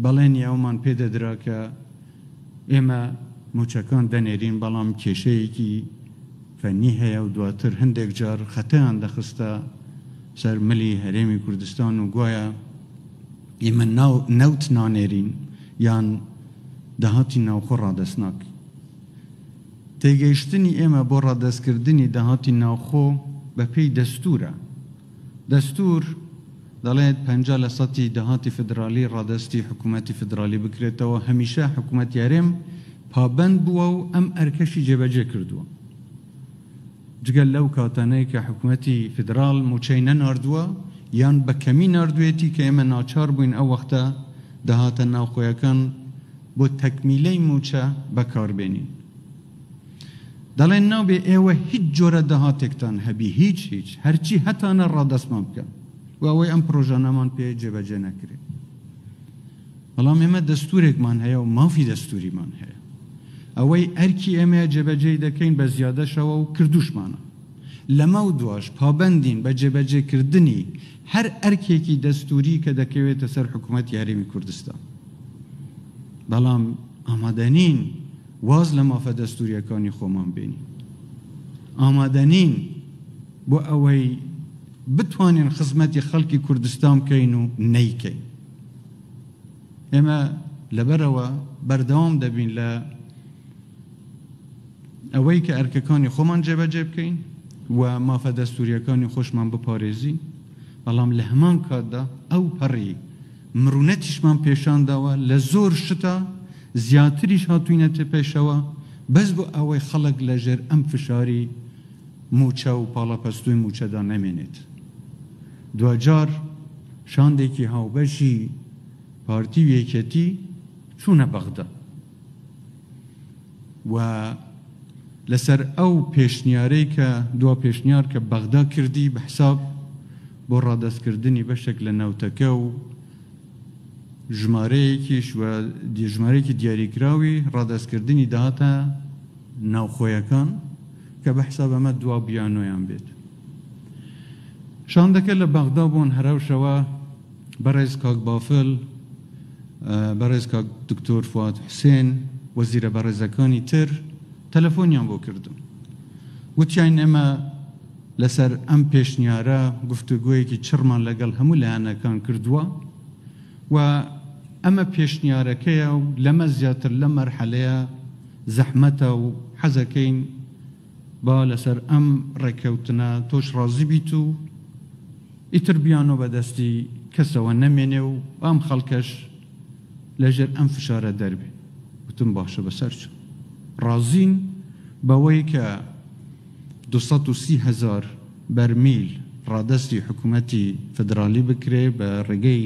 بەڵێنی ئەومان پێدەدرا کە ئێمە موچەکان دەنێرین بەڵام کێشەیەکی فەنی هەیە و دواتر هەندێک جار خەتەیان دەخستە سەر ملی هەرێمی کوردستان و گوایە ئێمە نەوت نانێرین یان داهاتی ناوخۆ ڕادەستناک. تێگەیشتنی ئێمە بۆ ڕادەستکردنی داهاتی ناوخۆ بە پێی دەستورە. دەستور دەڵێت 50% داهاتی فدرالی ڕادەستی حکوومەتی فدرالی بکرێتەوە. هەمیشە حکوومەت یارێم پابند بووە و ئەم ئەرکەشی جێبەجێ کردووە. جگەل لەو کاتانەی کە حکوومەتی فدرال موچەی نەناردووە یان بە کەمی ناردوێتی کە ئێمە ناچار بووین ئەو وەختە داهاتە ناوخۆیەکان بۆ تەکمیلەی موچە بەکاربێنین. دەڵێن نابێ ئێوە هیچ جۆرە داهاتێکتان هەبی هیچ هەرچی هەتانە ڕادەستمان بکەن و ئەوەی ئەم پرۆژانەمان پێ جێبەجێ نەکرێت. بەڵام ئێمە دەستورێکمان هەیە و مافی دەستوریمان هەیە. ئەوەی ئەرکی ئێمە جێبەجێ دەکەین بە زیادەشەوە و کردوشمانە. لەمە و دواش پابندین بە جێبەجێکردنی هەر ئەرکێکی دەستوری کە دەکەوێتە سەر حکوومەت یاریمی کوردستان. بەڵام ئامادەنین واز لە مافە دەستوریەکانی خۆمان بینین. ئامادەنین بۆ ئەوەی بتوانین خزمەتی خەڵکی کوردستان بکەین و نەیکەین. ئێمە لەبەرەوە بەردەوام دەبین لە ئەوەی کە ئەرکەکانی خۆمان جێبەجێ بکەین و مافە دەستوریەکانی خۆشمان بپارێزین. بەڵام لە هەمان کاتدا ئەو پەڕی مرونەتیشمان پێشانداوە لە زۆر شتە زیاتریش هاتوینەتە پێشەوە بەس بۆ ئەوەی خەڵک لەژێر ئەم فشاری موچە و پاڵەپەستوی موچەدا نەمێنێت. دوجار شاندێکی هاوبەشی پارتی و یەکێتی چوونە بەغدا و لەسەر ئەو پێشنیارەی کە دوا پێشنیار کە بەغدا کردی بە حساب بۆ ڕادەستکردنی بەشێک لە نەوتەکە و ژمارەیەکیش و ژمارەیەکی دیاریکراوی ڕادەستکردنی داهاتە ناوخۆیەکان کە بە حساب ئەمە دوا بیانۆیان بێت. شاندەکە لە بەغدا بوون هەراوشەوە بەڕێز کاک بافل، بەڕێز کاک دکتۆر فواد حوسێن، وەزیرە بەڕێزەکانی تر تەلەفۆنیان بۆ کردم. وتیان ئێمە لەسەر ئەم پێشنیارە گفتوگویەکی چڕمان لەگەڵ هەموو لایەنەکان کردووە و ئەمە پێشنیارەکەیە و لەمە زیاتر لە مەرحەلەیە زەحمەتە و حەزەکەین با لەسەر ئەم ڕێکەوتنە تۆش ڕازی بیت و ئیتر بیانۆ بەدەستی کەسەوە نەمێنێ و ئەم خەڵکەش لەژێر ئەم فشارە دەربێ. وتم باشە بەسەر چوو. ڕازین بەوەی کە 230,000 بەرمیل ڕادەستی حکوومەتی فدرالی بکرێ بە ڕێگەی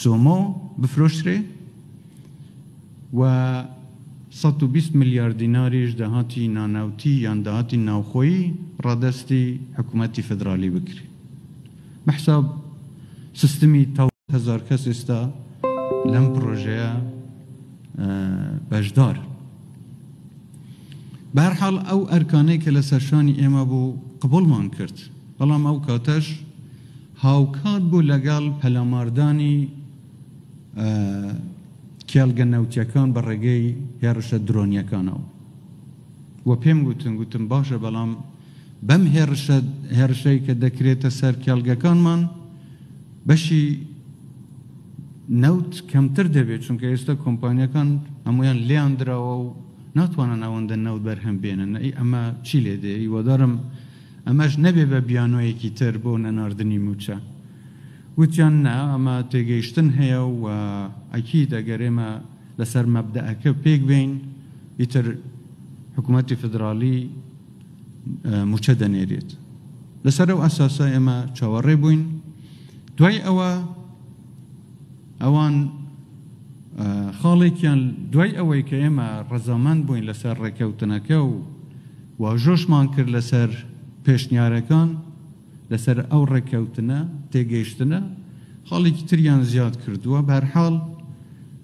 سۆمۆ بفرۆشرێ و 120 میلیارد دیناریش داهاتی ناناوتی یان داهاتی ناوخۆیی ڕادەستی حکوومەتی فدرالی بکرێ. بەحساب سیستمی 100,000 کەس ئێستا لەم پرۆژەیە بەشدار. بەهەرحاڵ ئەو ئەرکانەی کە لە سەرشانی ئێمە بوو قبوڵمان کرد، بەڵام ئەو کاتەش هاوکات بوو لەگەڵ پەلاماردانی کێڵگە نەوتیەکان بە ڕێگەی هێرشە درۆنیەکانەوە و پێم گوتم باشە بەڵام بەم هێرشەی کە دەکرێتە سەر کێڵگەکانمان بەشی نەوت کەمتر دەبێت، چونکە ئێستا کۆمپانیەکان هەمویان لێیان درراوە و ناتوانن ئەوەندە نەوت بەرهەم بێنن. ئەمە چی لێ دێ؟ هیوادارم ئەمەش نەبێ بە بیانۆیەکی تر بۆ نەناردنی موچە. وتیان نا ئەمە تێگەیشتن هەیە و ئەکید ئەگەر ئێمە لەسەر مەبدەئەکە پێک بین ئیتر حکوومەتی فدرالی موچە دەنێرێت. لەسەر ئەو ئەساسە ئێمە چاوەڕێ بووین. دوای ئەوان خاڵێکیان دوای ئەوەی کە ئێمە ڕەزامەند بووین لەسەر ڕێکەوتنەکە و واژۆشمان کرد لەسەر پێشنیارەکان لەسەر ئەو ڕێکەوتنە تێگەیشتنە، خاڵێکی تریان زیاد کردووە. بەهەرحاڵ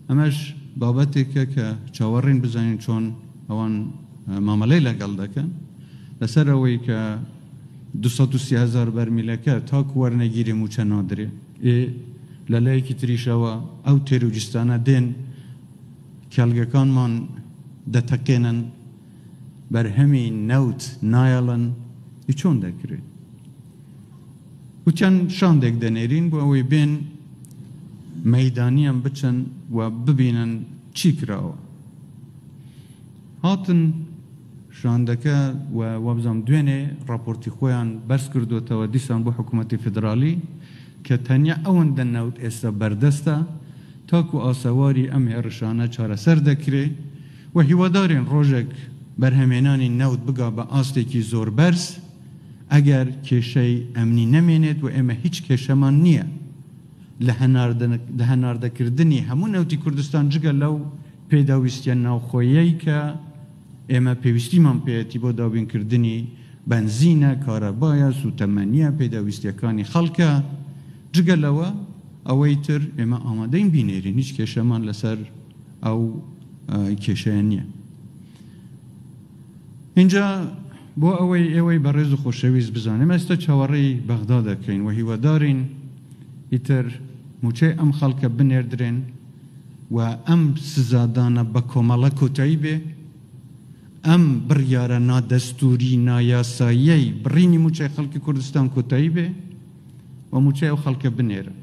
ئەمەش بابەتێکە کە چاوەڕێن بزانین چۆن ئەوان مامەلەی لەگەڵ دەکەن لەسەر ئەوەی کە 230,000 بەرمیلەکە تاکو وەرنەگیری موچە نادرێ. لە لایەکی تریشەوە ئەو تێروجستانە دێن کێڵگەکانمان دەتەقێنن بەرهەمی نەوت نایەڵن چۆن دەکرێت و چەند شاندێک دەنێرین بۆ ئەوەی بێن مەیدانیان بچن و ببینن چی کراوە هاتن شاندەکە و وەبزانم دوێنێ راپۆرتی خۆیان بەرز کردوتەوە دیسان بۆ حکوومەتی فدرالی کە تەنیا ئەوەندە نەوت ئێستا بەردەستە تاکو ئاسەواری ئەم هێرشانە چارەسەر دەکرێت و هیوادارین ڕۆژێک بەرهەمێنانی نەوت بگا بە ئاستێکی زۆر بەرز ئەگەر کێشەی ئەمنی نەمێنێت و ئێمە هیچ کێشەمان نییە لە هەناردەکردنی هەموو نەوتی کوردستان جگە لەو پێداویستیە ناوخۆیەی کە ئێمە پێویستیمان پێێتی بۆ داوینکردنی بەنزینە کارەبایە سوتەمەنیە پێداویستیەکانی خەڵکە جگە لەوە ئەوەی تر ئێمە ئامادەین بینێرین هیچ کێشەمان لەسەر ئەو کێشەیە نییە اینجا بۆ ئەوەی ئێوەی بەڕێز و خۆشەویست بزانێم ئێستا چاوەڕێی بەغدا دەکەین و هیوادارین ئیتر موچەی ئەم خەڵکە بنێردرێن و ئەم سزادانە بە کۆمەڵە کۆتایی بێ ئەم بڕیارە نادەستوری نایاساییەی بڕینی موچەی خەڵکی کوردستان کۆتایی بێ و موچەی ئەو خەڵکە بنێرە